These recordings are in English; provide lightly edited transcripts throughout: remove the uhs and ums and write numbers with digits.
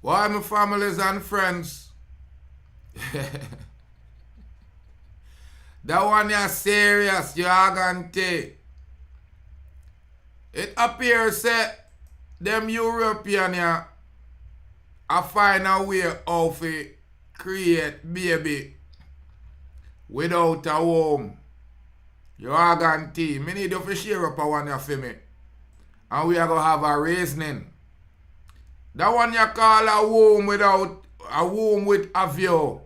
Why, my families and friends? That one is serious, you are going to take. It appears that them European are find a way how to create baby without a womb. You are going to. Me need you to share up a one for me. And we are going to have a reasoning. That one you call a womb without a womb with a view.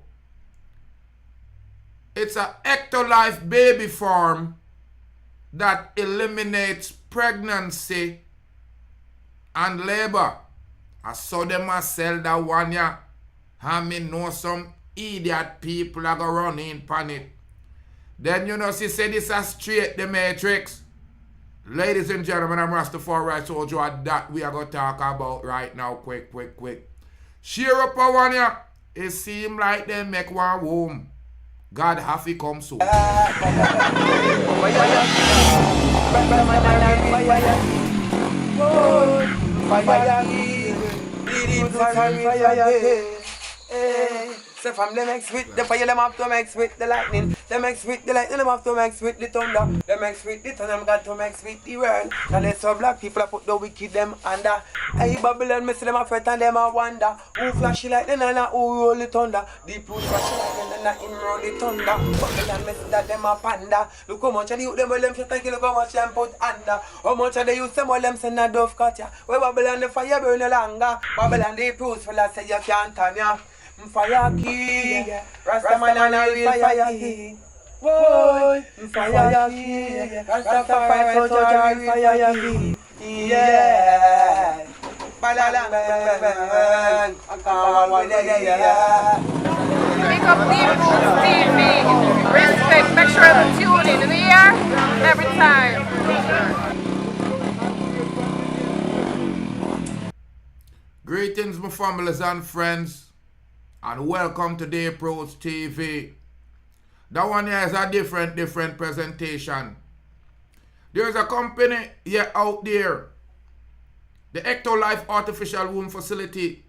It's a EctoLife baby form that eliminates pregnancy and labor. I saw them a sell that one ya. And me know some idiot people are going to run in pan it. Then you know she said this is straight the matrix. Ladies and gentlemen, I'm Rastafari soldier, that we are going to talk about right now. Quick. Share up a one ya. It seem like they make one womb. God have to come soon. So from the mix with the fire, them have to mix with the lightning. Them mix with the lightning, them have to mix with the thunder. Them mix with the thunder, them got to mix with the world. And they so black people put the wicked them under. Hey Babylon, me see them a fret and them a wonder. Who flashy like them and who roll the thunder. Deep root flashy like them and him roll the thunder. Babylon, me see that them a panda. Look how much of the youth them well them shut and kill, look how much them put under. How much of the youth them well them send a dove cut ya. Where Babylon the fire burn no longer. Babylon the proofs full of say you can't turn ya. Fire king, Rastaman and a real fire king. Boy, fire king, Rastafari soldier, real fire king. Yeah, balalang man, ang kawan yeah. Pick up Deep Roots TV. Respect, make sure to tune in the air every time. Greetings, my families and friends. And welcome to Deep Roots TV. That one here is a different presentation. There's a company here out there. The EctoLife artificial womb facility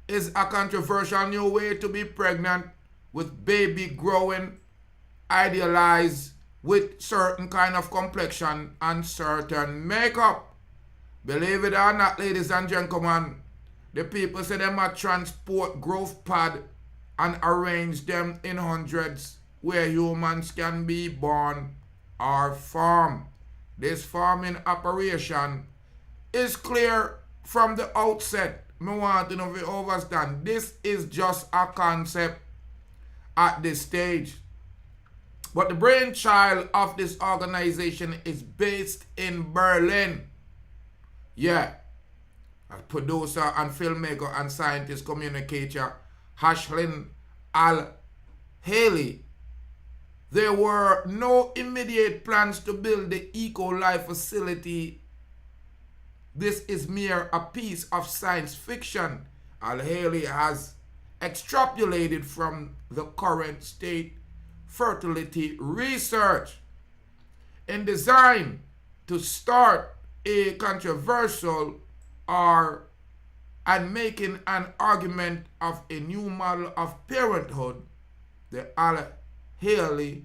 is a controversial new way to be pregnant with baby growing, idealized with certain kind of complexion and certain makeup. Believe it or not, ladies and gentlemen, the people say they might transport growth pad and arrange them in hundreds where humans can be born or formed. This farming operation is clear from the outset. I want to know if you understand. This is just a concept at this stage. But the brainchild of this organization is based in Berlin. Yeah. A producer and filmmaker and scientist communicator Hashem Al-Ghaili. There were no immediate plans to build the EctoLife facility. This is mere a piece of science fiction. Al-Ghaili has extrapolated from the current state fertility research in design to start a controversial and making an argument of a new model of parenthood. The Al-Ghaili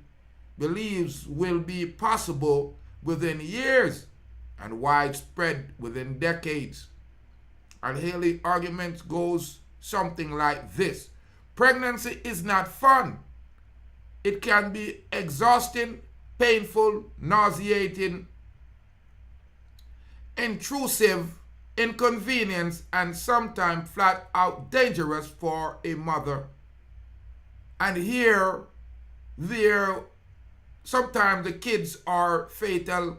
believes will be possible within years and widespread within decades. Al-Ghaili argument goes something like this. Pregnancy is not fun. It can be exhausting, painful, nauseating, intrusive, inconvenience, and sometimes flat out dangerous for a mother. And sometimes the kids are fatal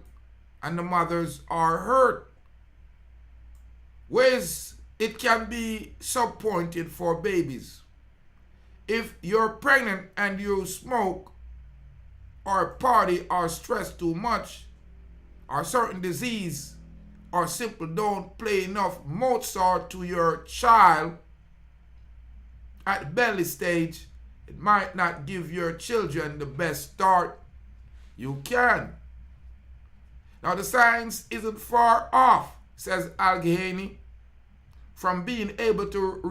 and the mothers are hurt. Ways it can be subpointed for babies. If you're pregnant and you smoke or party or stress too much or certain disease or simply don't play enough Mozart to your child at belly stage, it might not give your children the best start you can. Now the science isn't far off, says Al-Ghaili. from being able to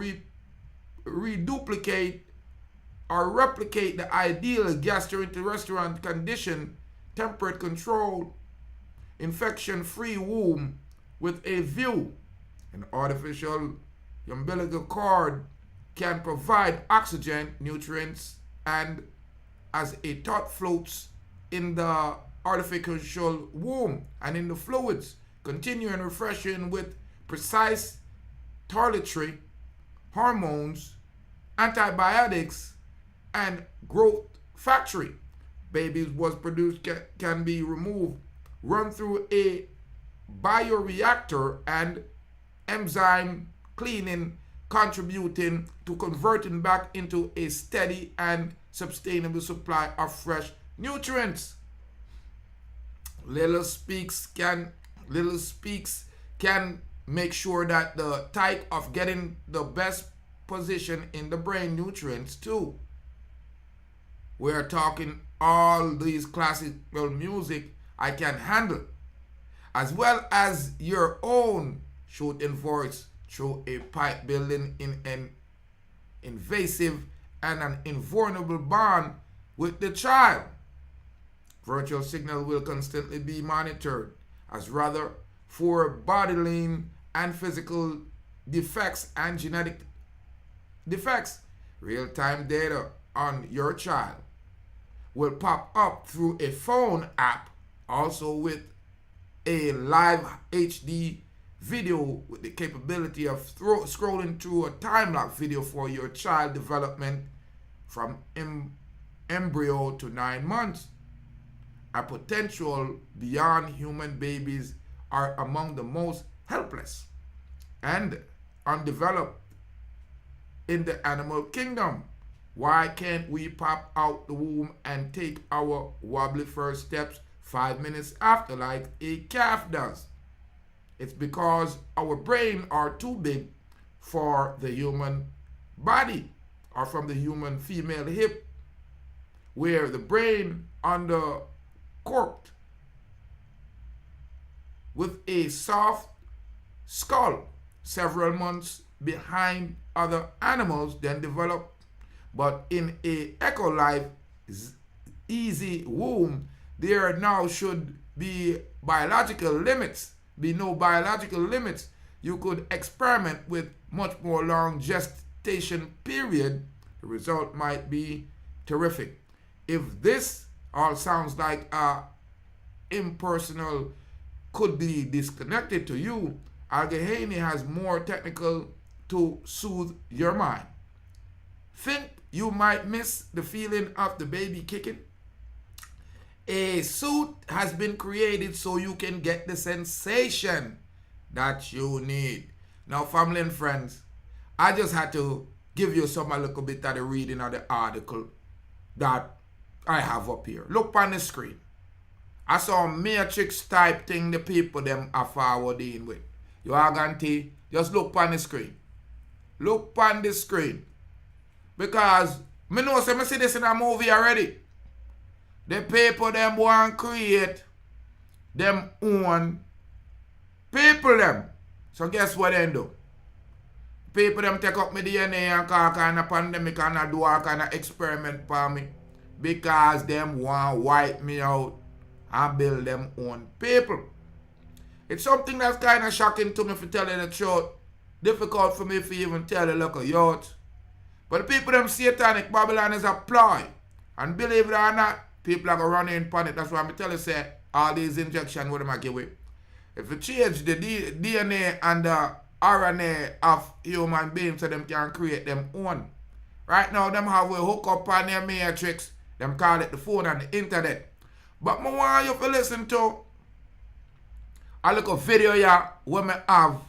reduplicate or replicate the ideal gastrointestinal condition, temperate control, infection-free womb with a view. An artificial umbilical cord can provide oxygen, nutrients, and as a thought floats in the artificial womb and in the fluids, continuing refreshing with precise toiletry, hormones, antibiotics, and growth factory. Babies was produced can be removed, run through a bioreactor and enzyme cleaning, contributing to converting back into a steady and sustainable supply of fresh nutrients. Little speaks can make sure that the type of getting the best position in the brain nutrients too. We're talking all these classical music I can handle, as well as your own shooting voice through a pipe building in an invasive and an invulnerable bond with the child. Virtual signal will constantly be monitored as rather for bodily and physical defects and genetic defects. Real-time data on your child will pop up through a phone app, also with a live HD video with the capability of scrolling through a time-lapse video for your child development from embryo to 9 months. A potential beyond human babies are among the most helpless and undeveloped in the animal kingdom. Why can't we pop out the womb and take our wobbly first steps 5 minutes after like a calf does? It's because our brain are too big for the human body, or from the human female hip, where the brain undercorked with a soft skull several months behind other animals then develop. But in a EctoLife easy womb, there now should be no biological limits. You could experiment with much more long gestation period. The result might be terrific. If this all sounds like impersonal, could be disconnected to you, Al-Ghaili has more technical to soothe your mind. Think you might miss the feeling of the baby kicking? A suit has been created so you can get the sensation that you need. Now, family and friends, I just had to give you a little bit of the reading of the article that I have up here. Look on the screen. I saw a matrix type thing the people them are forwarding with. You are going to just look on the screen. Look on the screen. Because me know say me see this in a movie already. The people them want create them own people them. So guess what they do? People them take up my DNA and call kind of pandemic and do all kind of experiment for me. Because them want wipe me out and build them own people. It's something that's kind of shocking to me, for telling the truth. Difficult for me to even tell the local youth. But the people them satanic Babylon is a ploy. And believe it or not, people are going to run in upon it. That's why I'm telling you, say, all these injections, what am I give with? If you change the DNA and the RNA of human beings so them can create them own. Right now, them have a hook up on their matrix. Them call it the phone and the internet. But I want you to listen to a little video here what me have.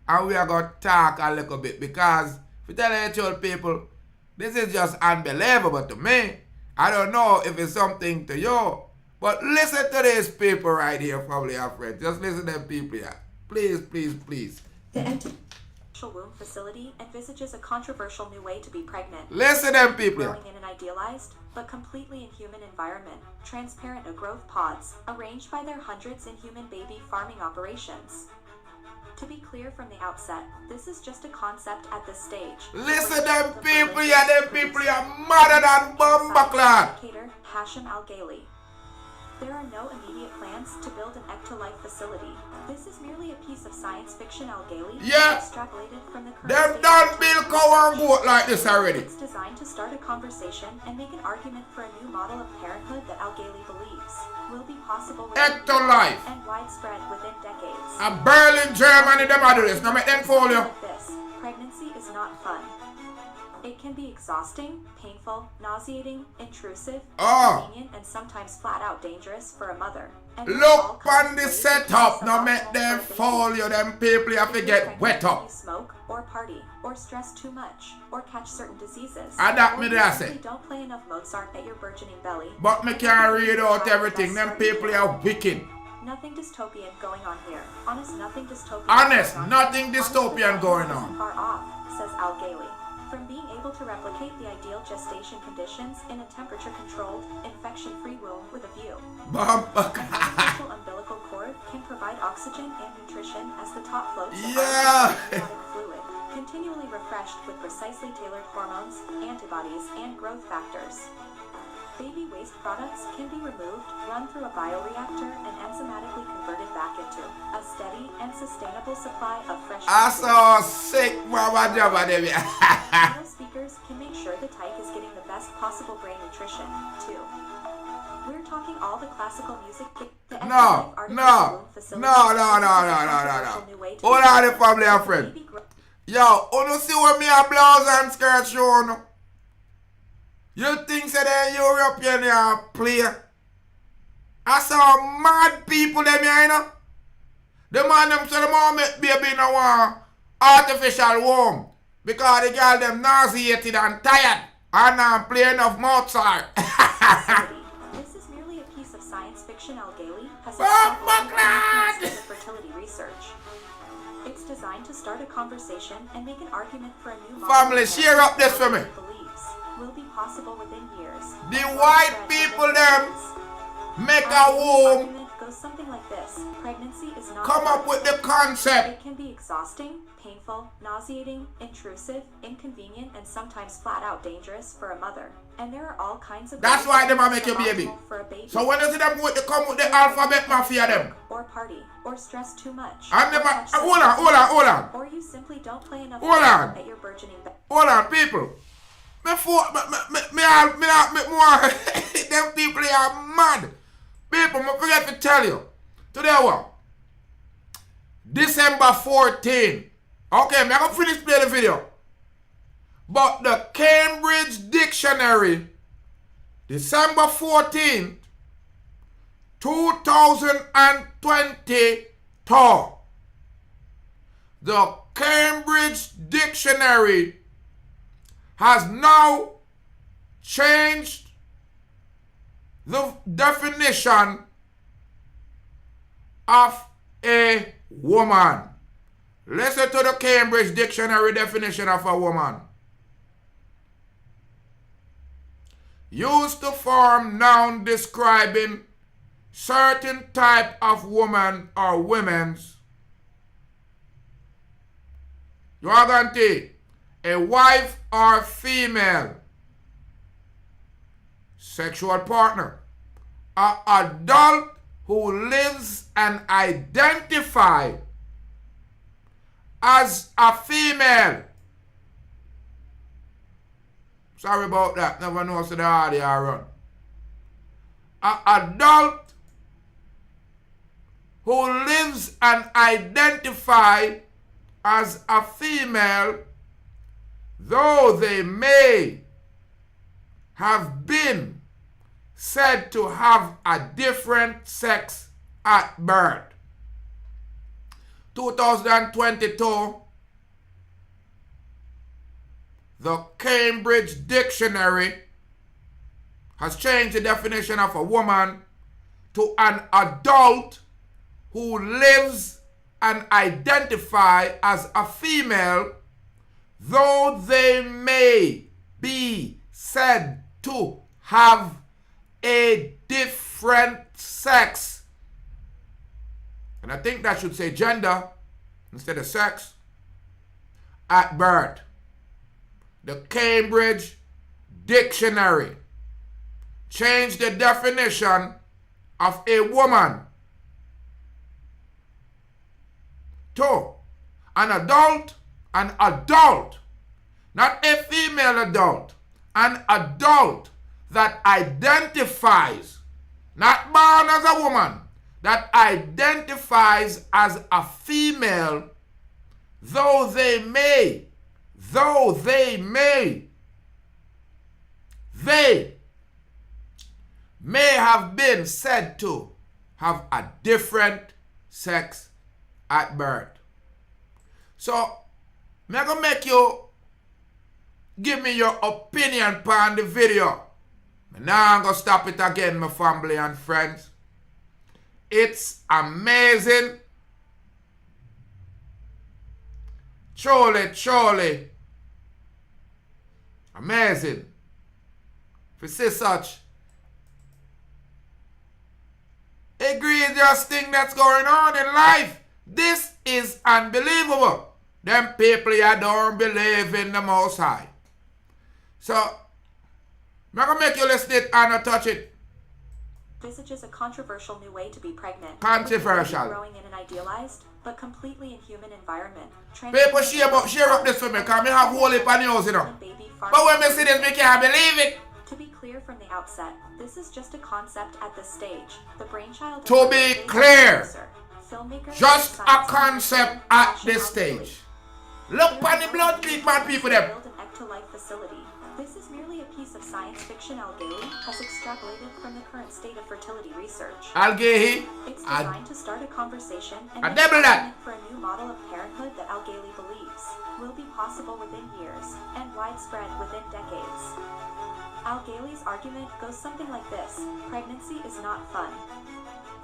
And we are going to talk a little bit. Because, if you tell the people, this is just unbelievable to me. I don't know if it's something to you. But listen to these people right here, family and friends. Just listen to them people here. Please, please, please. The artificial womb facility envisages a controversial new way to be pregnant. Listen to them people here. Growing in an idealized, but completely inhuman environment, transparent growth pods, arranged by their hundreds in human baby farming operations. To be clear from the outset, this is just a concept at this stage. Listen, them people here, them people here, madder than Bumbaclad. Communicator Hashem Al-Ghaili. There are no immediate plans to build an EctoLife facility. This is merely a piece of science fiction Al-Ghaili Yeah. extrapolated from the current Them state done of build cow and goat like this already. It's designed to start a conversation and make an argument for a new model of parenthood that Al-Ghaili believes will be possible within EctoLife. and widespread within decades. A Berlin, Germany, them do this. Now make them follow. Like this, pregnancy is not fun. It can be exhausting, painful, nauseating, intrusive, Oh. inconvenient, and sometimes flat out dangerous for a mother. And Look all on kinds the of ways setup. to Now be make them suboptimal for a baby. follow. Them people you have to If get you're wet pregnant, up. you smoke or party or stress too much or catch certain diseases. Adapt or me you there, simply say. don't play enough Mozart at your burgeoning belly. But me can't read out everything. Them people are wicked. Nothing dystopian going on here. Honest, nothing dystopian. Honest, going on nothing here. dystopian Honest, going isn't on. Far off, says Al-Ghaili. From being able to replicate the ideal gestation conditions in a temperature-controlled, infection-free womb with a view. An artificial umbilical cord can provide oxygen and nutrition as the top floats of Yeah. amniotic fluid, continually refreshed with precisely tailored hormones, antibodies, and growth factors. Baby waste products can be removed, run through a bioreactor, and enzymatically converted back into a steady and sustainable supply of fresh I food. saw sick mama jabba them. Audio speakers can make sure the tyke is getting the best possible brain nutrition, too. We're talking all the classical music. The No, EctoLife artificial no, womb facility no, no, is no, a no, no, no, controversial no. new way to Hold be on, the born. family and The friend. baby grow- Yo, you see what me a blouse and skirt show no? You think say they European here play? I saw mad people them here, you know? The man them say the mom make baby in a artificial womb. Because the girl them nauseated and tired. And I'm playing of Mozart. facility. This is merely a piece of science fiction Al-Ghaili has Bumbaclad! extrapolated into fertility research. It's designed to start a conversation and make an argument for a new model Family, of share up this for me. believes will be possible within years. The And white widespread people within them decades. make Our a womb, argument goes something like this. Pregnancy is not come up with the concept. It can be exhausting, painful, nauseating, intrusive, inconvenient, and sometimes flat out dangerous for a mother. And there are all kinds of That's ways why to them a be make your baby. suboptimal for a baby. So when you see them with the come with the alphabet mafia them. Or party, or stress too much. And or them catch hold on. Or you simply don't play enough Hold on. at your burgeoning belly. Hold on, people. Me more. Them people are mad. People, me forget to tell you. Today what? December 14. Okay, I'm gonna finish playing the video. But the Cambridge Dictionary, December 14th, 2022. The Cambridge Dictionary has now changed the definition of a woman. Listen to the Cambridge Dictionary definition of a woman. Used to form noun describing certain type of woman or women's. You are going to a wife or female sexual partner, an adult who lives and identifies as a female. Sorry about that. Never know so the audio run. An adult who lives and identifies as a female, though they may have been said to have a different sex at birth. 2022, the Cambridge Dictionary has changed the definition of a woman to an adult who lives and identifies as a female, though they may be said to have a different sex. And I think that should say gender, instead of sex at birth. The Cambridge Dictionary changed the definition of a woman to an adult, not a female adult, an adult that identifies, not born as a woman, that identifies as a female, though they may have been said to have a different sex at birth. So, I'm going to make you give me your opinion upon the video. Now I'm going to stop it again, my family and friends. It's amazing. Truly amazing. If you see such egregious thing that's going on in life, this is unbelievable. Them people here don't believe in the Most High. So, I'm going to make you listen to it and not touch it. Envisages a controversial new way to be pregnant. Controversial. Growing in an idealized but completely inhuman environment. People share up this for me because I have whole heap of news, you know. But when I see this, I can't believe it. To be clear from the outset, this is just a concept at this stage. The brainchild. To be clear, filmmaker, just a concept at this stage. Look at the blood treatment people there. Build an EctoLife facility. This is merely a piece of science fiction Al-Ghaili has extrapolated from the current state of fertility research. Al-Ghaili. It's designed to start a conversation and a double that for a new model of parenthood that Al-Ghaili believes will be possible within years and widespread within decades. Al-Ghaili's argument goes something like this: pregnancy is not fun.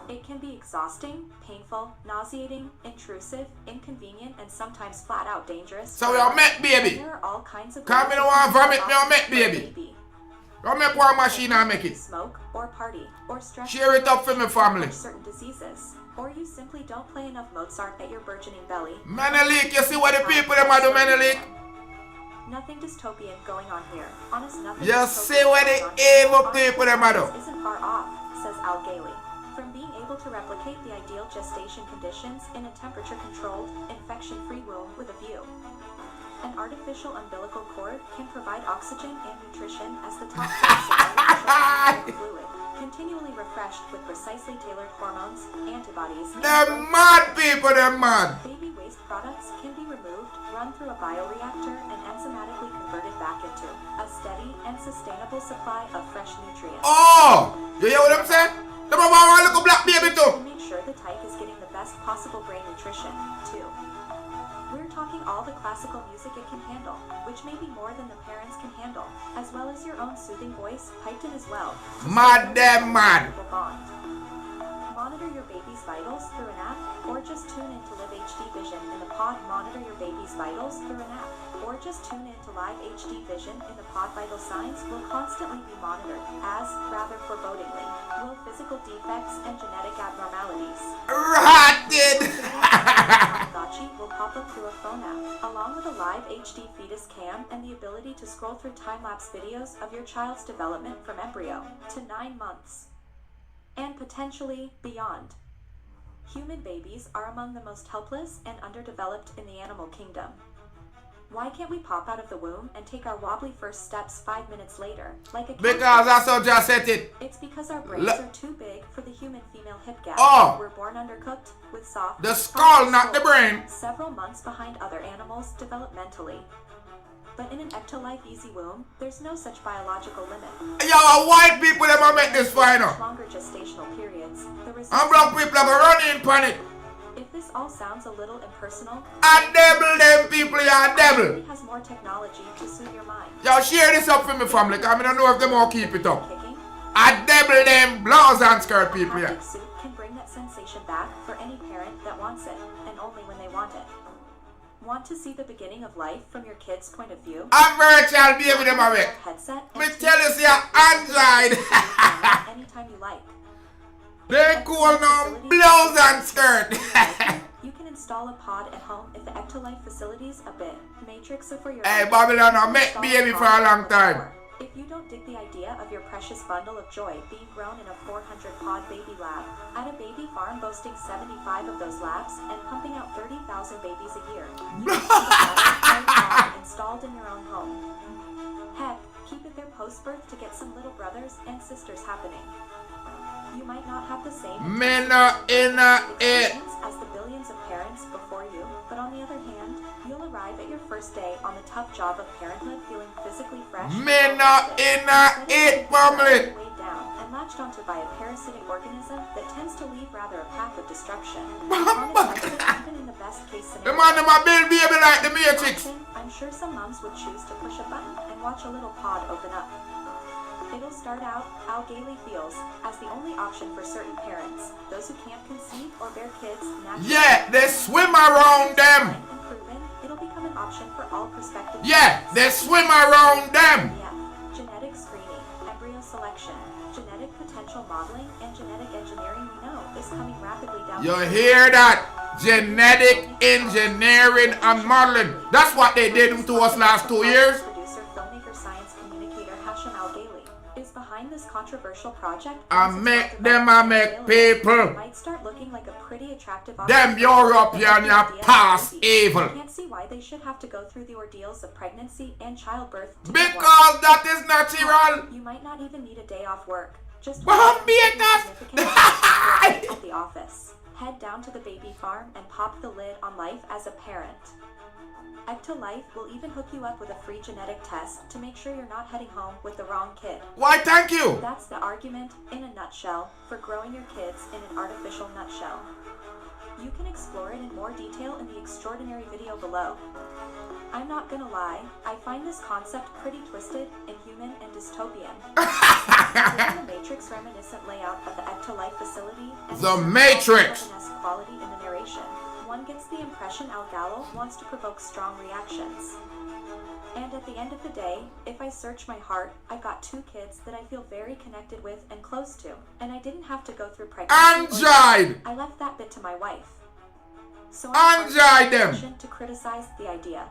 It can be exhausting, painful, nauseating, intrusive, inconvenient, and sometimes flat out dangerous. So we all met baby. There are all kinds of come in and vomit, we all met baby. Don't make one machine and make it. Smoke or party or stress. Share it up for my family. Certain diseases. Or you simply don't play enough Mozart at your burgeoning belly. Menelik, you see what the people them do, Menelik? Nothing dystopian going on here. Honest, nothing. You see what the evil people them do. Isn't far off, says Al-Ghaili. From being able to replicate the ideal gestation conditions in a temperature-controlled, infection-free womb with a view. An artificial umbilical cord can provide oxygen and nutrition as the top source of artificial fluid, continually refreshed with precisely tailored hormones, antibodies. They're mad people, they're mad. Baby waste products can be removed, run through a bioreactor, and enzymatically converted back into a steady and sustainable supply of fresh nutrients. Oh! You hear what I'm saying? The mama want to look a black baby too. To make sure the tyke is getting the best possible brain nutrition, too. We're talking all the classical music it can handle, which may be more than the parents can handle, as well as your own soothing voice, piped in as well. Mad them mad. Monitor your baby's vitals through an app, or just tune in to Live HD Vision in the pod. Monitor your baby's vitals through an app, or just tune in to Live HD Vision in the pod. Vital signs will constantly be monitored, as, rather forebodingly, will physical defects and genetic abnormalities. Rotted! Tamagotchi will pop up through a phone app, along with a live HD fetus cam and the ability to scroll through time-lapse videos of your child's development from embryo to 9 months. And potentially beyond. Human babies are among the most helpless and underdeveloped in the animal kingdom. Why can't we pop out of the womb and take our wobbly first steps 5 minutes later, like a because that's how just said it. It's because our brains are too big for the human female hip gap. Oh! We're born undercooked, with soft... The skull, not the brain. Several months behind other animals developmentally. But in an EctoLife easy womb, there's no such biological limit. Yo, white people them make this final. Longer gestational periods. And black people are running in panic. If this all sounds a little impersonal, a devil them people, you're a devil. It has more technology to suit your mind. Yo, share this up for me family, because I don't know if them all keep it up. A devil them blouse and skirt people, yeah. A suit can bring that sensation back for any parent that wants it, and only when they want it. Want to see the beginning of life from your kid's point of view? A virtual baby them away. Me tell you, see, Android. Anytime you like. They cool now, blouse and skirt. You can install install a pod at home if the EctoLife facility's a bit matrix for your... Hey, Babylon, I met baby for a long time. If you don't dig the idea of your precious bundle of joy being grown in a 400-pod baby lab, at a baby farm boasting 75 of those labs and pumping out 30,000 babies a year, you can have a pod installed in your own home. Heck, keep it there post-birth to get some little brothers and sisters happening. You might not have the same experience as the billions of parents before you, but on the other hand, you'll arrive at your first day on the tough job of parenthood feeling physically fresh, family. Weighed down and latched onto by a parasitic organism that tends to lead rather a path of destruction. Even in the best case The scenario, man in my baby like the Matrix. I'm sure some moms would choose to push a button and watch a little pod open up. It'll start out, Al-Ghaili feels, as the only option for certain parents, those who can't conceive or bear kids naturally. Yeah, they swim around them. And proven, it'll become an option for all prospective Yeah, parents. they swim around them. IVF, genetic screening, embryo selection, genetic potential modeling, and genetic engineering we know is coming rapidly down. You hear that? Genetic engineering and modeling. That's what they did to us last 2 years. Producer, filmmaker, science communicator Hashem Al-Ghaili is behind this controversial project. I make them, I make people. It might start looking like a pretty attractive Them European, you past evil. I can't see why they should have to go through the ordeals of pregnancy and childbirth to get one. Because that is natural. You might not even need a day off work. Just Bambitas. at the office. Head down to the baby farm and pop the lid on life as a parent. EctoLife will even hook you up with a free genetic test to make sure you're not heading home with the wrong kid. Why, thank you. That's the argument, in a nutshell, for growing your kids in an artificial nutshell. You can explore it in more detail in the extraordinary video below. I'm not gonna lie, I find this concept pretty twisted, inhuman, and dystopian. Given the Matrix reminiscent layout of the EctoLife facility and The Matrix! quality in the narration, one gets the impression Al-Ghaili wants to provoke strong reactions. And at the end of the day, if I search my heart, I've got 2 kids that I feel very connected with and close to, and I didn't have to go through pregnancy. Anjide! I left that bit to my wife. So Anjide them! to criticize the idea.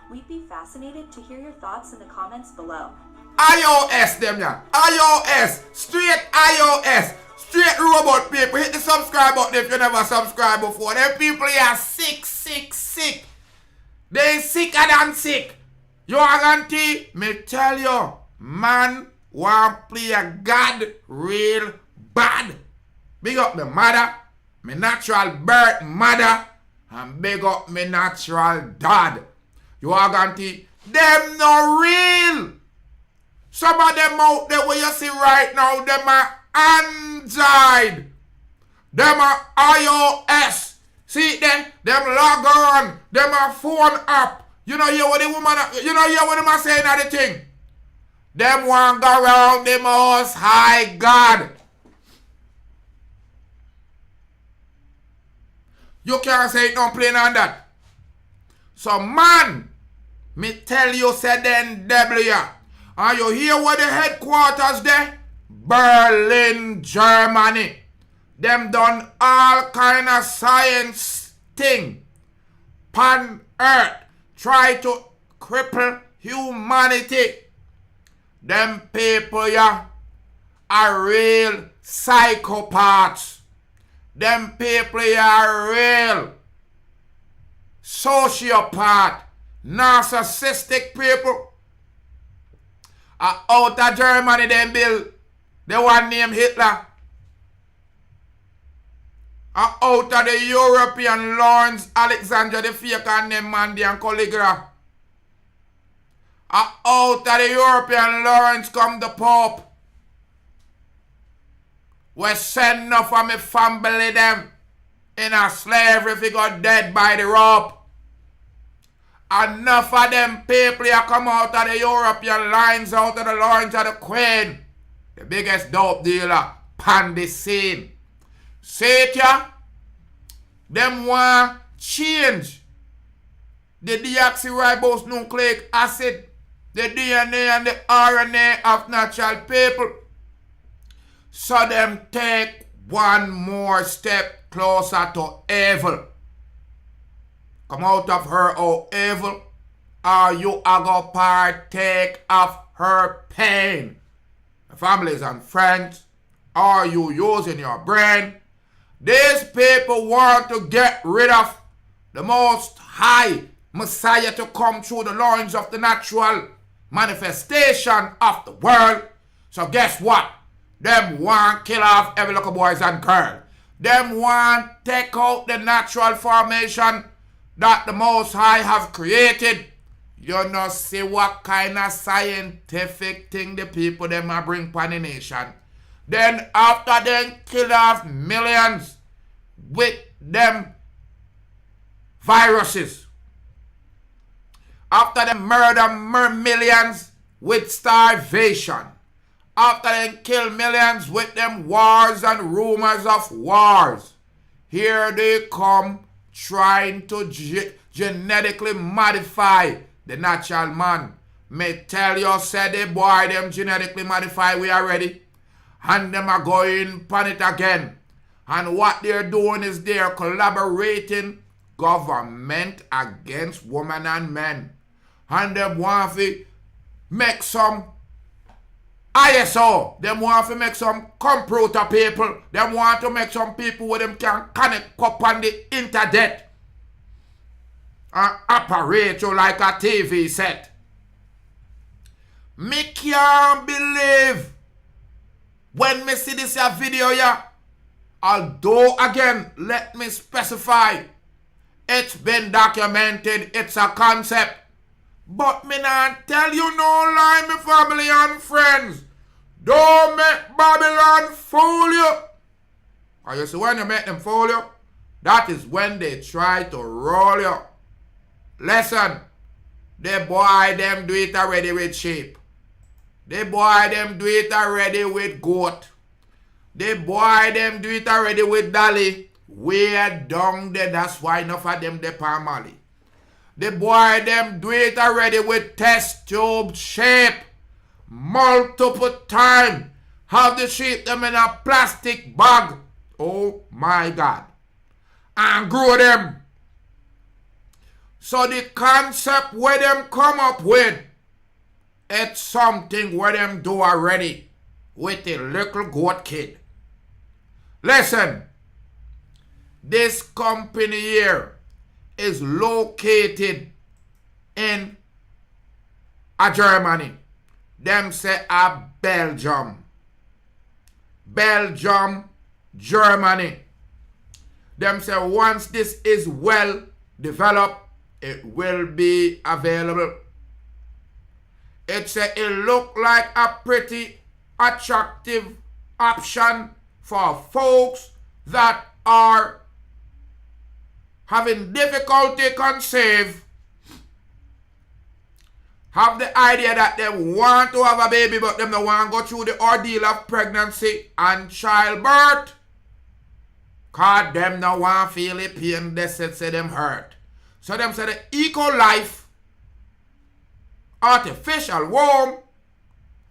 We'd be fascinated to hear your thoughts in the comments below. iOS them, yeah. iOS. Straight iOS. Straight robot people. Hit the subscribe button if you never subscribed before. Them people here are sick. They sicker than sick. You guarantee, me tell you, man want play a God real bad. Big up the mother, me natural birth mother, and big up me natural dad. You guarantee, them no real. Some of them out there where you see right now, them are Android. Them are iOS. See them log on. Them are phone app. You know hear what the woman, you know hear what them are saying at the thing. Them want go around the most high God. You can't say it no plain on that. So man, me tell you say then devil ya. And you hear what the headquarters there? Berlin, Germany. Them done all kind of science thing. Pan earth. Try to cripple humanity. Them people ya are real psychopaths. Them people ya are real sociopath, narcissistic people. Out of Germany them build the one named Hitler. Out of the European Lawrence Alexander the fake and named Mandy and Caligula. Out of the European Lawrence come the Pope. We send enough of my family them in a slavery if he got dead by the rope. Enough of them people here come out of the European lines, out of the lines of the Queen. The biggest dope dealer pan the scene. See it ya? Them want change the deoxyribose nucleic acid, the DNA and the RNA of natural people. So them take one more step closer to evil. come out of her, O evil, or you are going to partake of her pain. Families and friends, are you using your brain? These people want to get rid of the Most High Messiah to come through the loins of the natural manifestation of the world. So guess what? Them want kill off every little boys and girl. Them want take out the natural formation that the Most High have created. You know, see what kind of scientific thing the people them a bring upon the nation. Then after them kill off millions with them viruses. After them murder millions with starvation. After them kill millions with them wars and rumors of wars. Here they come trying to genetically modify the natural man. May tell you, say the boy them genetically modify we already. And them are going upon it again. And what they're doing is they're collaborating government against women and men. And them want to make some ISO. Them want to make some computer people. Them want to make some people where them can connect up on the internet. And operate you like a TV set. Me can't believe when me see this video here. Although again, let me specify, it's been documented, it's a concept. But me not tell you no lie, me family and friends. Don't make Babylon fool you. Or you see when you make them fool you, that is when they try to roll you. Listen, the boy them do it already with sheep. The boy them do it already with goat. The boy them do it already with dolly. Way down there, that's why enough of them the palmally. The boy them do it already with test tube shape. Multiple time. Have the sheep them in a plastic bag. Oh my God. And grow them. So the concept where them come up with, it's something where them do already with a little goat kid. Listen, this company here is located in Germany. Them say Belgium. Belgium, Germany. Them say once this is well developed, it will be available. It say it look like a pretty attractive option for folks that are having difficulty conceive, have the idea that they want to have a baby but them don't want to go through the ordeal of pregnancy and childbirth. Cause them no want feel the pain, they say them hurt. So them say the EctoLife artificial womb,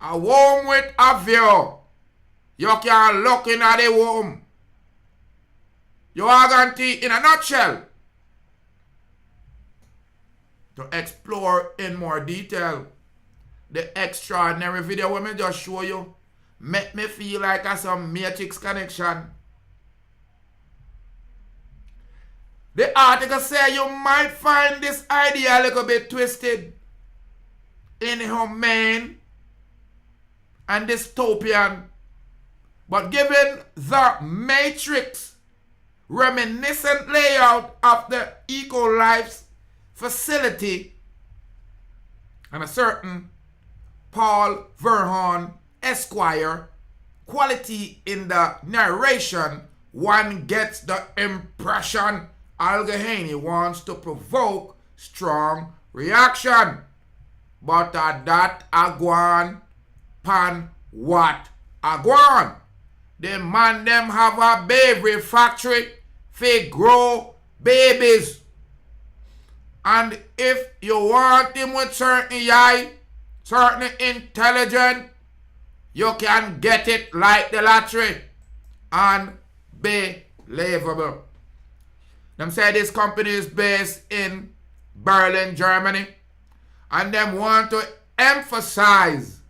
a womb with a view. You can look in at the womb. You are going to, in a nutshell, to explore in more detail the extraordinary video when me just show you, make me feel like a some matrix connection. The article say you might find this idea a little bit twisted, inhuman, and dystopian. But given the matrix reminiscent layout of the EctoLife's facility and a certain Paul Verhoeven Esquire quality in the narration, one gets the impression Al-Ghaili wants to provoke strong reaction. But that agwan pan what agwan? The man them have a baby factory for grow babies. And if you want him with certain eye, certain intelligent, you can get it like the lottery. Unbelievable. Them say this company is based in Berlin, Germany. And them want to emphasize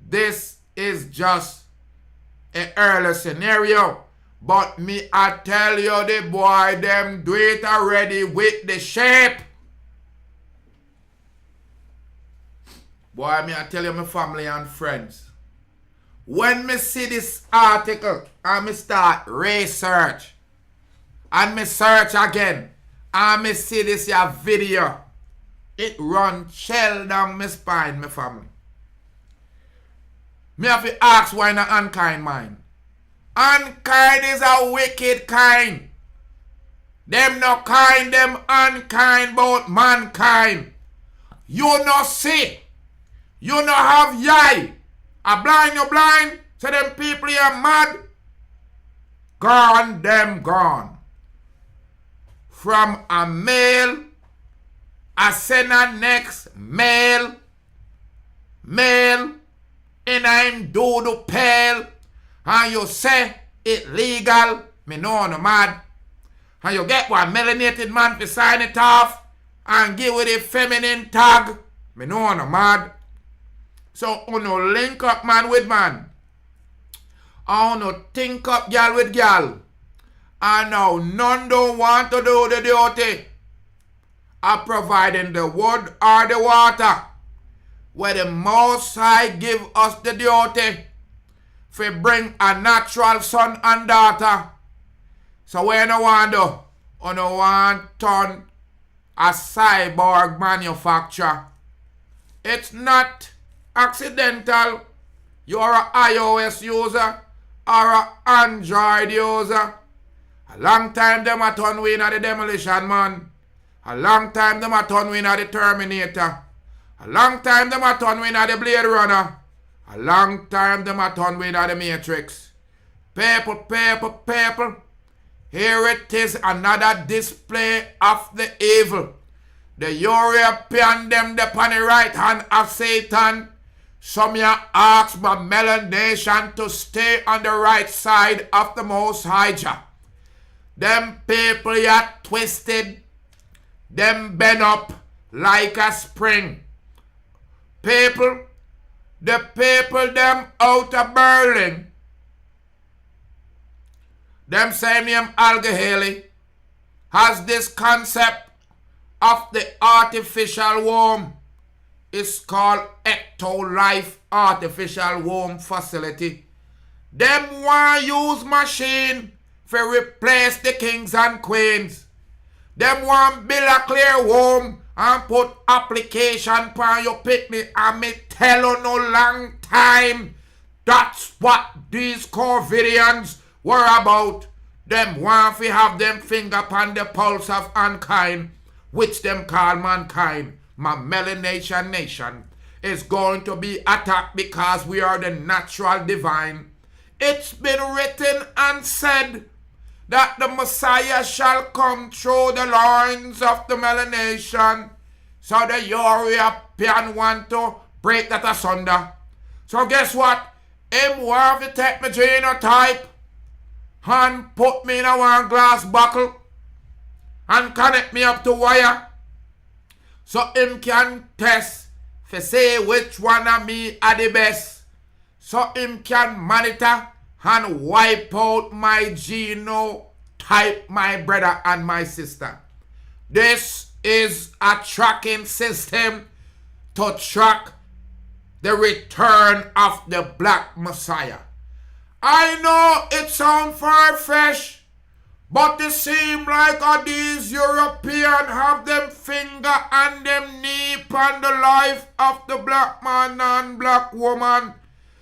this is just an early scenario. But me, I tell you, the boy, them do it already with the shape. Boy, me, I tell you, my family and friends. When me see this article, and me start research, and me search again, and me see this here video, it run chill down my spine, my family. Me have to ask why not unkind mind. Unkind is a wicked kind. Them no kind, them unkind about mankind. You no see. You no have yai. A blind, you blind. So them people are mad. Gone, them gone. From a male, I send a next male, and I'm do the pale. And you say it legal, me know no mad. And you get one melanated man to sign it off and give it a feminine tag, me know no mad. So uno link up man with man. And uno think up gal with gal. And now none don't want to do the duty of providing the wood or the water. Where the Most High give us the duty for bring a natural son and daughter. So when you want to do, you want to turn a cyborg manufacturer. It's not accidental. You're an iOS user or an Android user. A long time them a turn win at the Demolition Man. A long time them a turn win at the Terminator. A long time them a turn win at the Blade Runner. A long time them a turn win at the Matrix. People. Here it is, another display of the evil. The European them upon the right hand of Satan. Some ya ask my melon nation to stay on the right side of the Most High Jah. Them people ya twisted. Them bend up like a spring. People, the people them out of Berlin. Them same Hashem Al-Ghaili has this concept of the artificial womb. It's called EctoLife artificial womb facility. Them want use machine for replace the kings and queens. Them want build a clear womb and put application for your picnic, and me tell you no long time. That's what these Corvidians were about. Them want to have them finger upon the pulse of unkind, which them call mankind. My melanation nation is going to be attacked because we are the natural divine. It's been written and said that the Messiah shall come through the loins of the melanation. So the European want to break that asunder. So guess what? Him want to take my genotype and put me in a one glass bottle and connect me up to wire. So him can test to say which one of me are the best. So him can monitor and wipe out my genotype, my brother and my sister. This is a tracking system to track the return of the Black Messiah. I know it sounds far-fetched, but it seems like all these Europeans have them finger and them knee on the life of the black man and black woman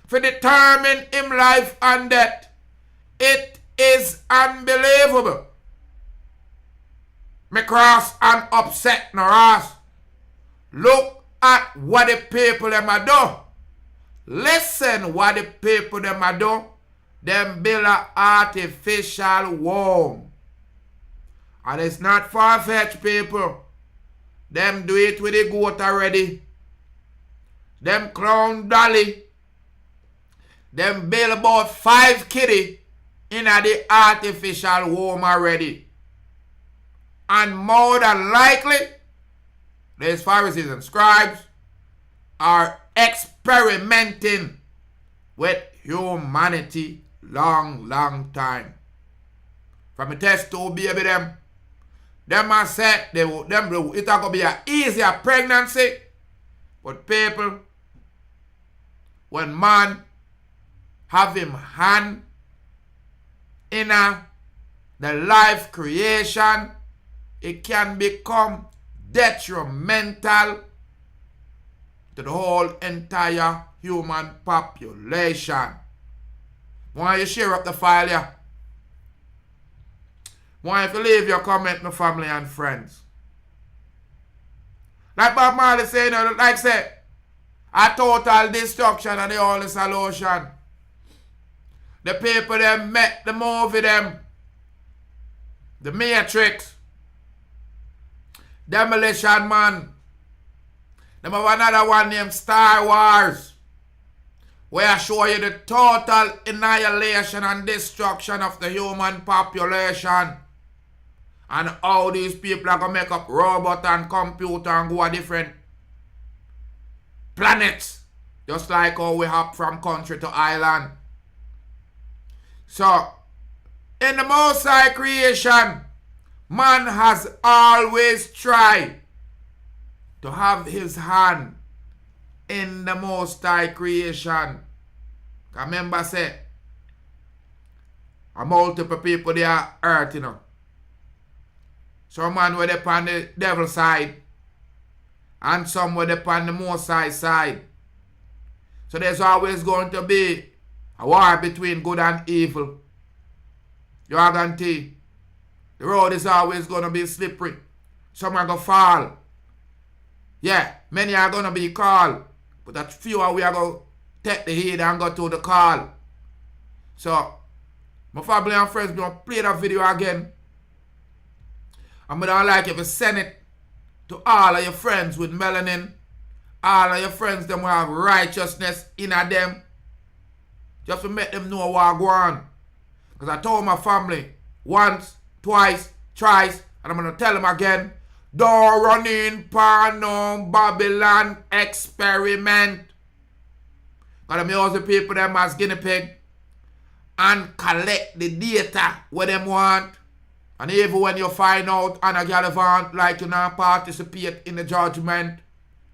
for determine him life and death. It is unbelievable. Me cross and upset no ass. Look at what the people them a do. Listen what the people them a do. Them build an artificial womb. And it's not far-fetched, people. Them do it with the goat already. Them clown dolly. Them build about 5 kitty in the artificial womb already. And more than likely, these Pharisees and scribes are experimenting with humanity long time. From a test tube baby them a say it gonna be an easier pregnancy. But people, when man have him hand in the life creation, it can become detrimental to the whole entire human population. Why you share up the file here? Why if you leave your comment, my family and friends? Like Bob Marley saying, like say, a total destruction and the only solution. The people them met the movie them, The Matrix, Demolition Man. Them have another one named Star Wars, where I show you the total annihilation and destruction of the human population. And how these people are going to make up robot and computer and go to different planets. Just like how we hop from country to island. So, in the Most High creation, man has always tried to have his hand in the Most High creation. Remember, say, a multiple people they are earth, you know. Some man were upon the devil side, and some were upon the Most High side. So there's always going to be a war between good and evil. You guarantee. The road is always going to be slippery. Some are going to fall. Yeah, many are going to be called. But that few we are going to take the heat and go to the call. So, my family and friends, don't play that video again. I'm going to like if you send it to all of your friends with melanin. All of your friends them will have righteousness in them. Just to make them know what go on. Because I told my family once, twice, thrice, and I'm going to tell them again, don't run in for no Babylon experiment. Because I use the people them as guinea pig and collect the data what them want. And even when you find out and a gallivant like you not participate in the judgment,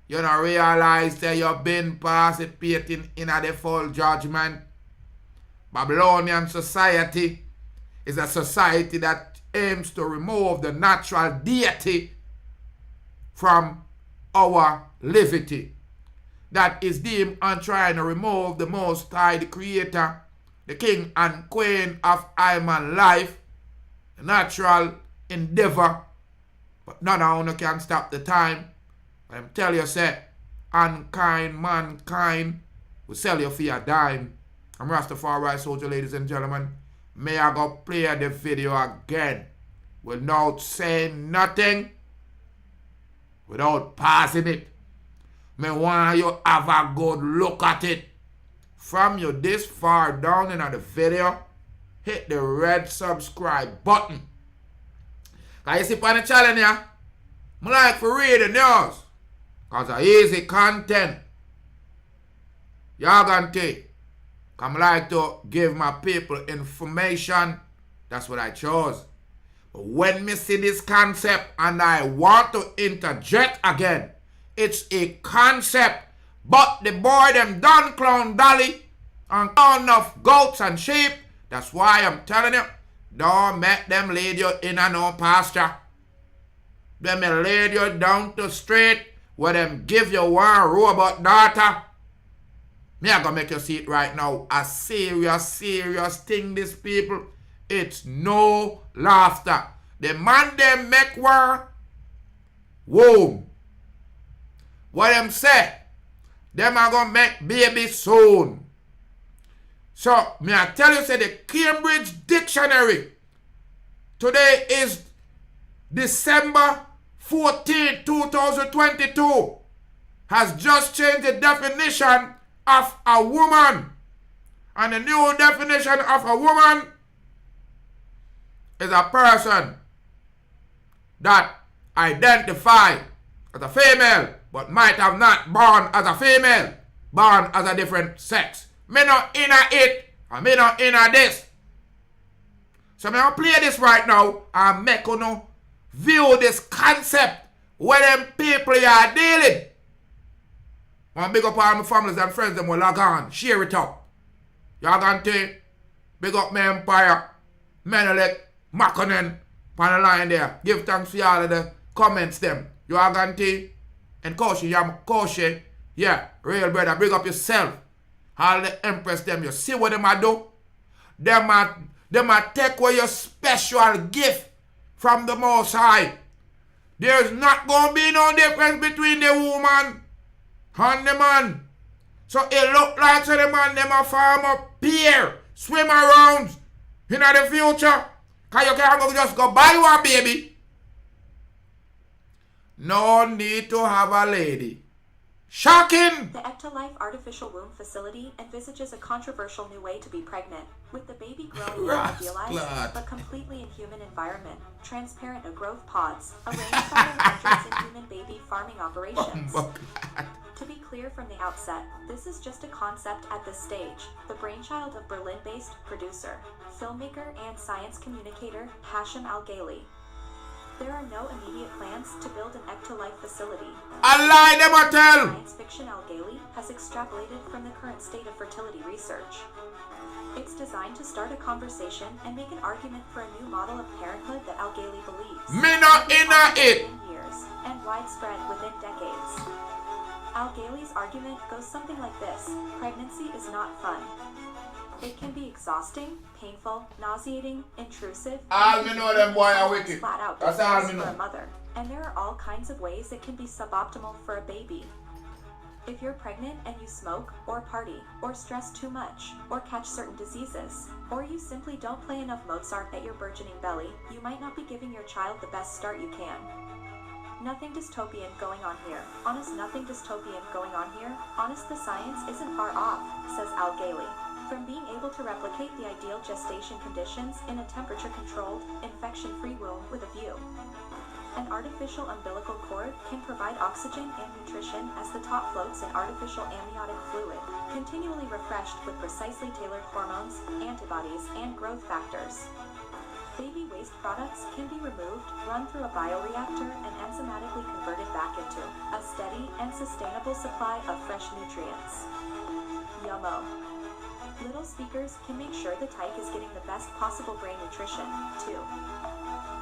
you don't realize that you've been participating in the full judgment. Babylonian society is a society that aims to remove the natural deity from our livity. That is deemed on trying to remove the Most High, the Creator, the King and Queen of human life, the natural endeavor. But none of you can stop the time. I'm tell you, say, unkind mankind will sell you for a dime. I'm Rastafari soldier, ladies and gentlemen. May I go play the video again without saying nothing, without pausing it. Me want you have a good look at it. From you this far down in the video, hit the red subscribe button. Cause you see on the channel here, I like to read the news. Cause it's easy content. Y'all gonna take. I like to give my people information. That's what I chose. But when me see this concept and I want to interject again, it's a concept. But the boy them done clown dolly and clown enough goats and sheep. That's why I'm telling you, don't make them lead you in a no pasture. Them may lead you down to street where them give you one robot daughter. Me I gonna make you see it right now. A serious thing, this people. It's no laughter. The man them make war. Whoa. What them say? Them are gonna make baby soon. So, me I tell you, say the Cambridge Dictionary. Today is December 14, 2022. Has just changed the definition of a woman. And the new definition of a woman is a person that identify as a female but might have not born as a female, born as a different sex. Me not inna it, and me not inna this. So me gonna play this right now and make you view this concept where them people you are dealing. I want to big up all my families and friends them will log on, share it up. Y'all gonna take, big up my empire, Menelik, Makonnen, on the line there. Give thanks for all of the comments them. You are gonna take, and Koshi, Koshi, yeah, real brother, big up yourself. All the empress them, you see what them a do? Them a take away your special gift from the Most High. There's not gonna be no difference between the woman and the man. So it look like so the man them a farm up here, swim around in the future. Cause you can't just go buy one baby. No need to have a lady. Shocking! The EctoLife artificial womb facility envisages a controversial new way to be pregnant, with the baby growing in an idealized but completely inhuman environment, transparent growth pods, arranged by the hundreds inhuman baby farming operations. To be clear from the outset, this is just a concept at this stage, the brainchild of Berlin-based producer, filmmaker and science communicator Hashem Al-Ghaili. There are no immediate plans to build an EctoLife facility. I lie them a tell! Science fiction Al-Ghaili has extrapolated from the current state of fertility research. It's designed to start a conversation and make an argument for a new model of parenthood that Al-Ghaili believes Me not inna it! within years and widespread within decades. Al-Ghaili's argument goes something like this: pregnancy is not fun. It can be exhausting, painful, nauseating, intrusive. All me know them boy are wicked. Flat out That's all me dangerous for know. a mother. And there are all kinds of ways it can be suboptimal for a baby. If you're pregnant and you smoke, or party, or stress too much, or catch certain diseases, or you simply don't play enough Mozart at your burgeoning belly, you might not be giving your child the best start you can. Nothing dystopian going on here. Honest, nothing dystopian going on here. Honest, the science isn't far off, says Al-Ghaili. From being able to replicate the ideal gestation conditions in a temperature-controlled, infection-free womb with a view. An artificial umbilical cord can provide oxygen and nutrition as the top floats in artificial amniotic fluid, continually refreshed with precisely tailored hormones, antibodies, and growth factors. Baby waste products can be removed, run through a bioreactor, and enzymatically converted back into a steady and sustainable supply of fresh nutrients. Yummo. Little speakers can make sure the tyke is getting the best possible brain nutrition, too.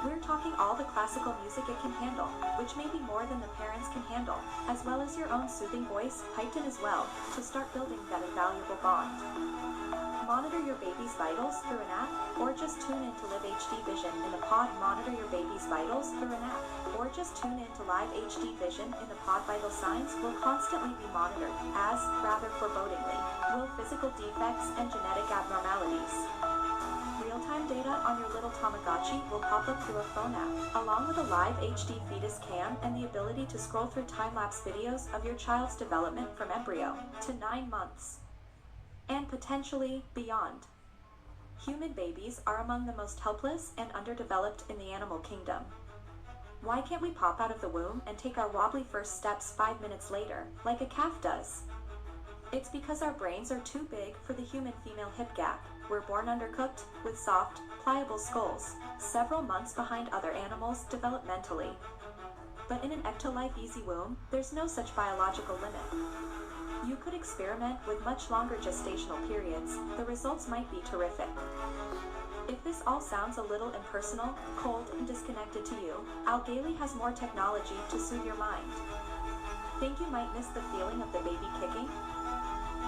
We're talking all the classical music it can handle, which may be more than the parents can handle, as well as your own soothing voice, piped in as well, to start building that invaluable bond. Monitor your baby's vitals through an app, or just tune in to Live HD Vision in the pod. Monitor your baby's vitals through an app, or just tune in to Live HD Vision in the pod. Vital signs will constantly be monitored, as, rather forebodingly, will physical defects and genetic abnormalities. Real-time data on your little Tamagotchi will pop up through a phone app, along with a live HD fetus cam and the ability to scroll through time-lapse videos of your child's development from embryo to 9 months. And potentially beyond. Human babies are among the most helpless and underdeveloped in the animal kingdom. Why can't we pop out of the womb and take our wobbly first steps 5 minutes later, like a calf does? It's because our brains are too big for the human female hip gap. We're born undercooked, with soft, pliable skulls, several months behind other animals developmentally. But in an EctoLife easy womb, there's no such biological limit. You could experiment with much longer gestational periods. The results might be terrific. If this all sounds a little impersonal, cold, and disconnected to you, Al-Ghaili has more technology to soothe your mind. Think you might miss the feeling of the baby kicking?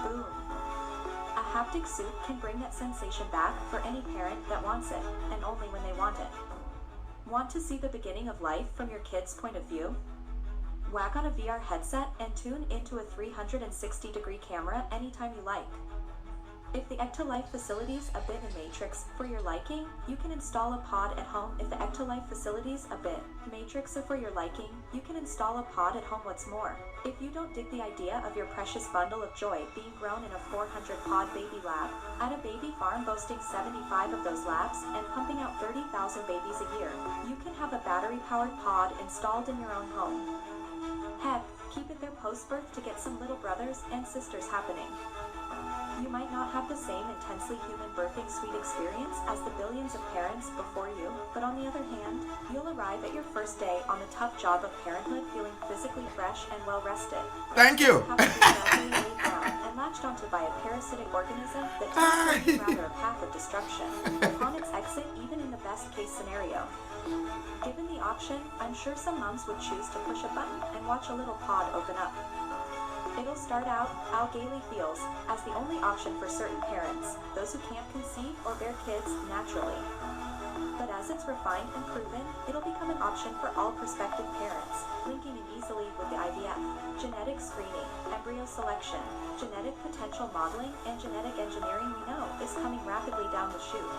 Boom. A haptic suit can bring that sensation back for any parent that wants it, and only when they want it. Want to see the beginning of life from your kid's point of view? Whack on a VR headset and tune into a 360-degree camera anytime you like. If the EctoLife facility's a bit a matrix for your liking, you can install a pod at home. If the EctoLife facility's a bit matrix for your liking, you can install a pod at home. What's more, if you don't dig the idea of your precious bundle of joy being grown in a 400-pod baby lab, at a baby farm boasting 75 of those labs and pumping out 30,000 babies a year, you can have a battery-powered pod installed in your own home. Heck, keep it there post-birth to get some little brothers and sisters happening. You might not have the same intensely human birthing sweet experience as the billions of parents before you, but on the other hand, you'll arrive at your first day on the tough job of parenthood feeling physically fresh and well-rested. Thank you. And latched onto by a parasitic organism that tends to rather a path of destruction upon its exit, even in the best-case scenario. Given the option, I'm sure some moms would choose to push a button and watch a little pod open up. It'll start out, Al-Ghaili feels, as the only option for certain parents, those who can't conceive or bear kids naturally. But as it's refined and proven, it'll become an option for all prospective parents, linking in easily with the IVF, genetic screening, embryo selection, genetic potential modeling, and genetic engineering we know is coming rapidly down the chute.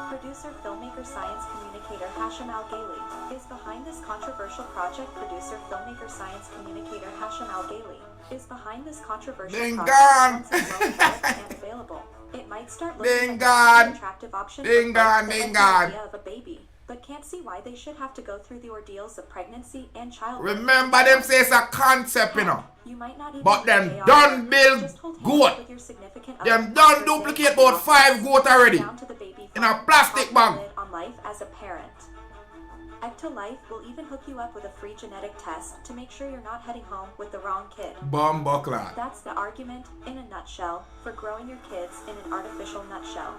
Producer, filmmaker, science communicator Hashem Al-Ghaili is behind this controversial project. Producer, filmmaker, science communicator Hashem Al-Ghaili is behind this controversial project. Once it's and available, it might start looking like an attractive option for the idea of a baby, but can't see why they should have to go through the ordeals of pregnancy and childbirth. Remember them say it's a concept, you know. You might not even But them done build goat. Them done duplicate about 5 goat already in a plastic bag. On life as a parent. EctoLife will even hook you up with a free genetic test to make sure you're not heading home with the wrong kid. Bumbuckler. That's the argument, in a nutshell, for growing your kids in an artificial nutshell.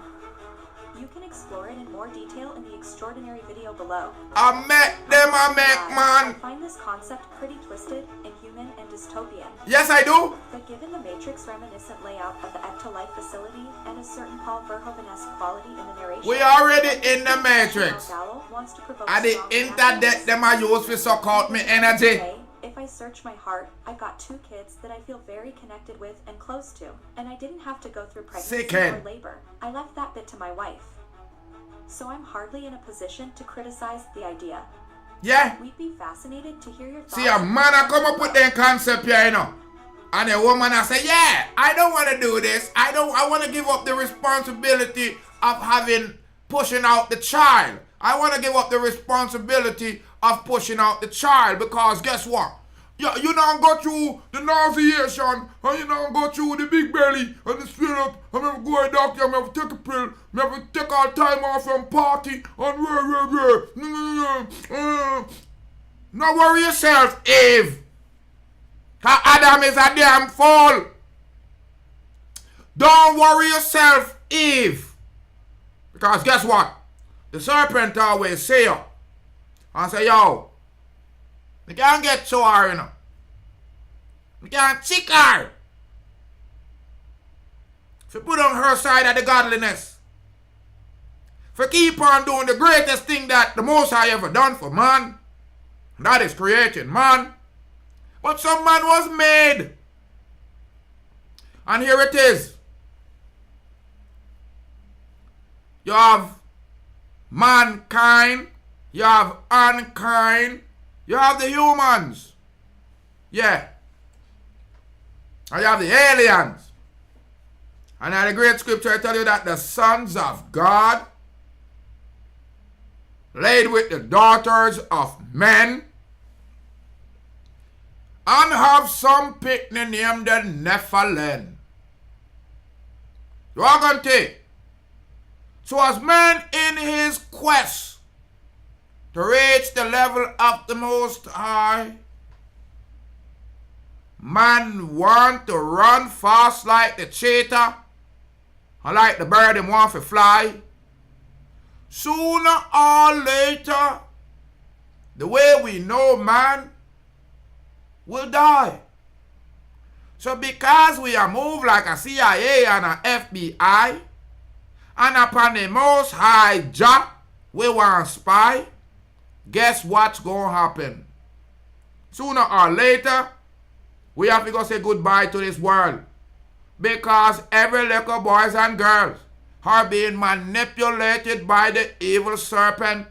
You can explore it in more detail in the extraordinary video below. I met them, man. I find this concept pretty twisted, inhuman, and dystopian. Yes, I do. But given the Matrix-reminiscent layout of the EctoLife facility and a certain Paul Verhoeven-esque quality in the narration, We already in the Matrix. wants to provoke And the strong internet reactions. them I use to suck out me energy. Today, if I search my heart, I've got 2 kids that I feel very connected with and close to, and I didn't have to go through pregnancy Sicken. or labor. I left that bit to my wife. So I'm hardly in a position to criticize the idea. Yeah. We'd be fascinated to hear your thoughts. See, a man I come up with that concept here, you know. And a woman I say, yeah, I don't want to do this. I want to give up the responsibility of pushing out the child. I want to give up the responsibility of pushing out the child because guess what? You don't go through the nauseation and you don't go through the big belly and the swell up. I never go to the doctor, I never take a pill, I never take all time off from party and Now worry yourself, Eve. Adam is a damn fool. Don't worry yourself, Eve. Because guess what? The serpent always say you. And say, yo, we can't get so hard, you know. We can't chick her. If you put on her side of the godliness. If you keep on doing the greatest thing that the Most High ever done for man. And that is creating man. But some man was made. And here it is. You have mankind. You have unkind. You have the humans. Yeah. And you have the aliens. And in the great scripture I tell you that the sons of God laid with the daughters of men and have some picnic named the Nephilim. You are going to take. So as man in his quest to reach the level of the Most High, man want to run fast like the cheetah, or like the bird him want to fly. Sooner or later, the way we know man will die. So because we are moved like a CIA and a FBI, and upon the Most High job, we want to spy, guess what's going to happen? Sooner or later, we have to go say goodbye to this world. because every little boys and girls are being manipulated by the evil serpent,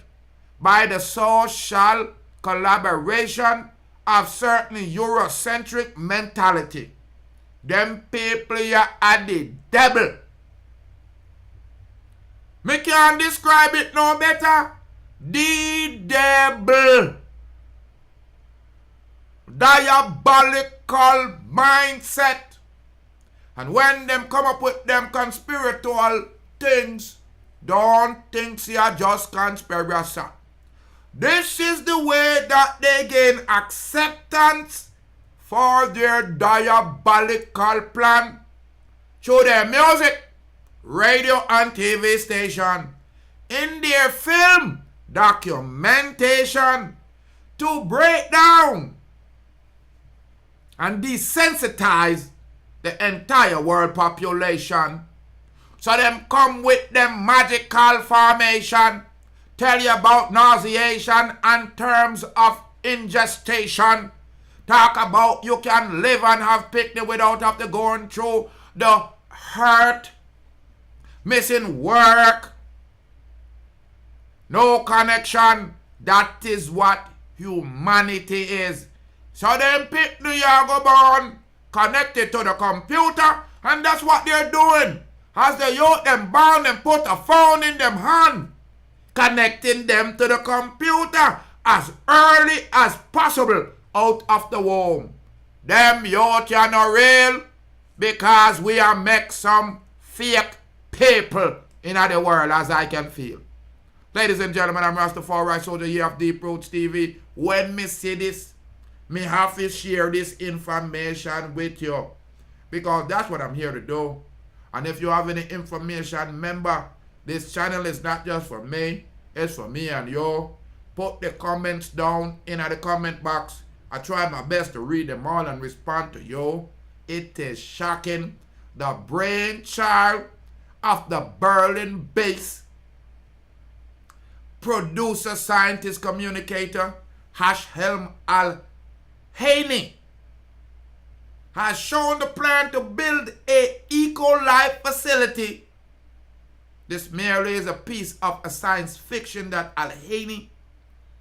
by the social collaboration of certain Eurocentric mentality. Them people here are the devil. Me can't describe it no better. The devil. Diabolical mindset. And when them come up with them conspiratorial things, don't think they are just conspiracy. This is the way that they gain acceptance for their diabolical plan through their music, radio and TV station, in their film documentation, to break down and desensitize the entire world population. So them come with them magical formation, tell you about nauseation and terms of ingestation, talk about you can live and have picnic without have to going through the hurt, missing work, no connection. That is what humanity is. So them picnic you go born connected to the computer, and that's what they're doing. As the youth them born, them put a phone in them hand, connecting them to the computer as early as possible out of the womb. Them youth are not real, because we are make some fake people in the world, as I can feel. Ladies and gentlemen, I'm Rastafari Soldier here of Deep Roots TV. When me see this, me have to share this information with you, because that's what I'm here to do. And if you have any information, remember, this channel is not just for me, it's for me and you. Put the comments down in the comment box. I try my best to read them all and respond to you. It is shocking. The brainchild of the Berlin-based producer, scientist, communicator, Hashem Al-Ghaili, has shown the plan to build a EctoLife facility. This merely is a piece of a science fiction that Al-Ghaili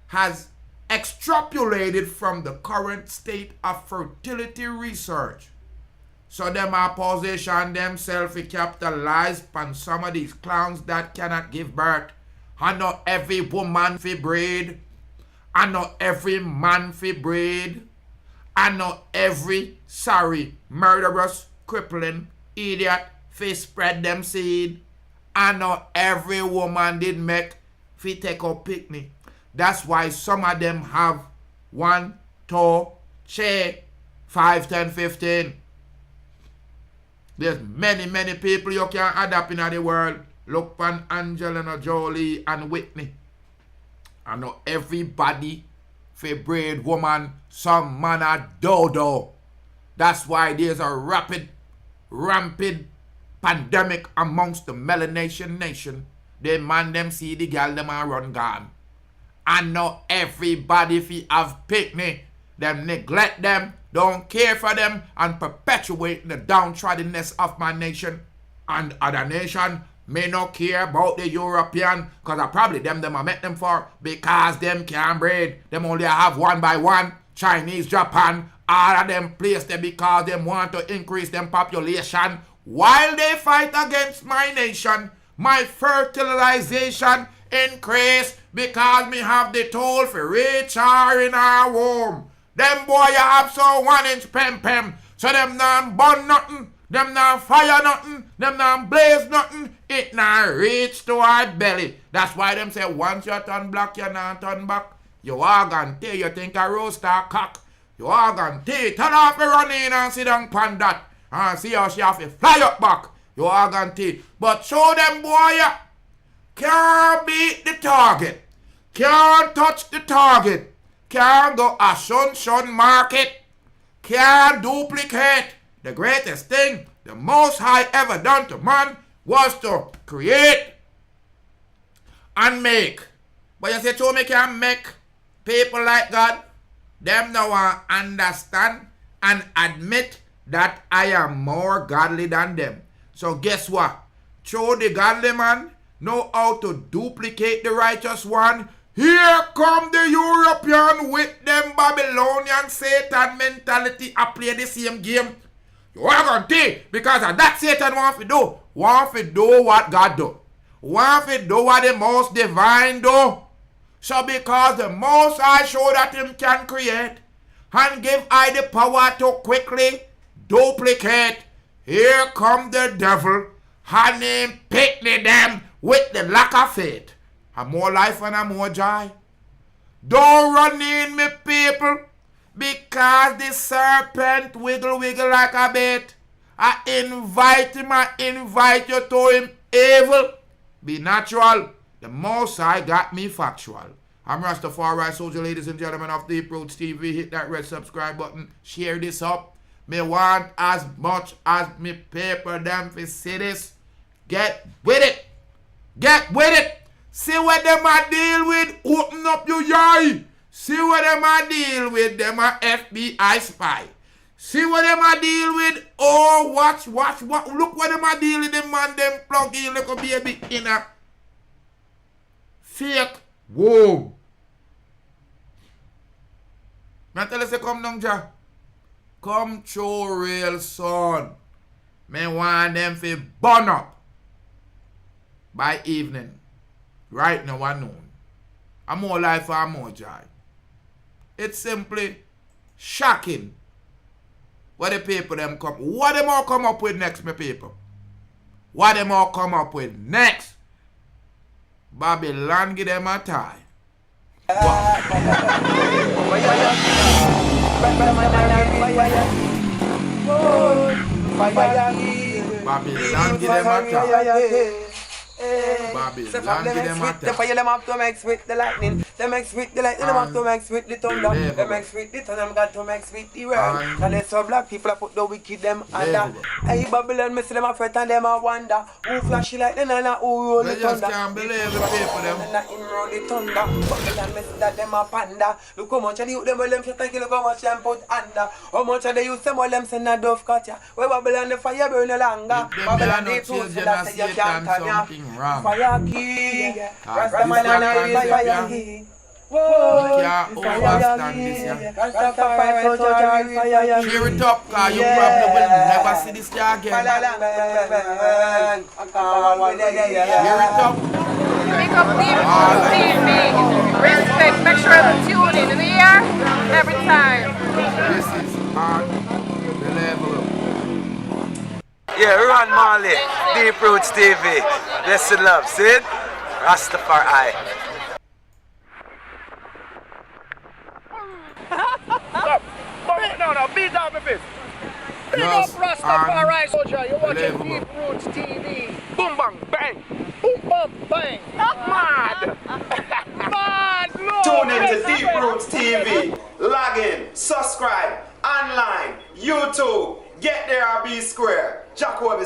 has extrapolated from the current state of fertility research. So them are position themselves to capitalize on some of these clowns that cannot give birth. And not every woman fi breed, and not every man fi breed, and not every murderous, crippling idiot fi spread them seed, and not every woman did make fi take a picnic. That's why some of them have 1, 2, 3, 5, 10, 15. There's many people you can adapt in the world. Look on Angelina Jolie and Whitney. I know everybody fi breed woman, some man a dodo. That's why there's a rampant pandemic amongst the melanation nation. They man them see the girl them a run gone. I know everybody fi have picnic. Them neglect them, don't care for them, and perpetuate the downtroddenness of my nation and other nation. May not care about the European, because I probably them I met them for, because them can't breed. Them only have one by one. Chinese, Japan, all of them place them because them want to increase them population. While they fight against my nation, my fertilization increase because me have the tool for reach her in our womb. Them boy you have so 1 inch pem, so them not burn nothing. Them not fire nothing, them not blaze nothing, it not reach to our belly. That's why them say once you turn black, you not turn back. You organ tea, you think a rooster cock. You organ tea, turn off the running and sit down pan that. And see how she have to fly up back. You organ tea. But show them boy, can't beat the target. Can't touch the target. Can't go a shun market. Can't duplicate. The greatest thing the Most High ever done to man was to create and make. But you say to me can make people like God, them now understand and admit that I am more godly than them. So guess what? Through the godly man know how to duplicate the righteous one. Here come the European with them Babylonian Satan mentality. I play the same game. You are going to take because of that Satan want to do. Want to do what God do. Want to do what the most divine do. So because the most I show that him can create and give I the power to quickly duplicate. Here come the devil and him picnic them with the lack of faith. A more life and a more joy. Don't run in me people because the serpent wiggle like a bait. I invite him, I invite you to him evil. Be natural. The most I got me factual. I'm Rastafari soldier, ladies and gentlemen of Deep Roots TV. Hit that red subscribe button. Share this up. Me want as much as me paper them for see this. Get with it. Get with it. See what them a deal with. Open up your eye. See what them a deal with. Them a FBI spy. See what them a deal with. Oh, watch. Look what them a deal with. Them man, them plug in like a baby in a fake womb. Me tell you say come down, ja. Come through real son. Me want them to burn up by evening. Right now at noon. I'm more life and more joy. It's simply shocking what the people them come. What them all come up with next, my people? What them all come up with next? Babylon give them a tie. Babylon give them a tie. Babylon give them a the fire them have to mix with the lightning. Them mix with the lightning, them have to mix with the thunder. Them mix with the thunder, them got to mix with the rain. And they so black people put the wicked them under. Hey Babylon, me see them a fret and them a wonder. Who flashy like the nana, who roll the thunder. They just can't believe the people them. And him roll the thunder. Babylon, me see that them a panda. Look how much of the youth them well them shit and look how much them put under. How much of the youth them well them send a dove cut ya. Where Babylon the fire burn no longer. Babylon the truth that say you can't turn ya. Fire key, Rastaman and I fire key. Whoa, overstand this, Cheer it up, cause you probably will never see this guy again. Cheer it up. Pick up Deep Roots TV. Respect, make sure to tune in the air every time. This is unbelievable. Yeah, Ron Marley, Deep Roots TV. Blessed love, see it? Rastafari. No, beat down my fist. Big up Rastafari soldier, you're watching Deep Roots TV. Boom, bang, bang. Boom, bam, bang. Mad. Mad, Lord. Tune into Deep Roots TV. Log in, subscribe, online, YouTube. Get there or be square. Jacob is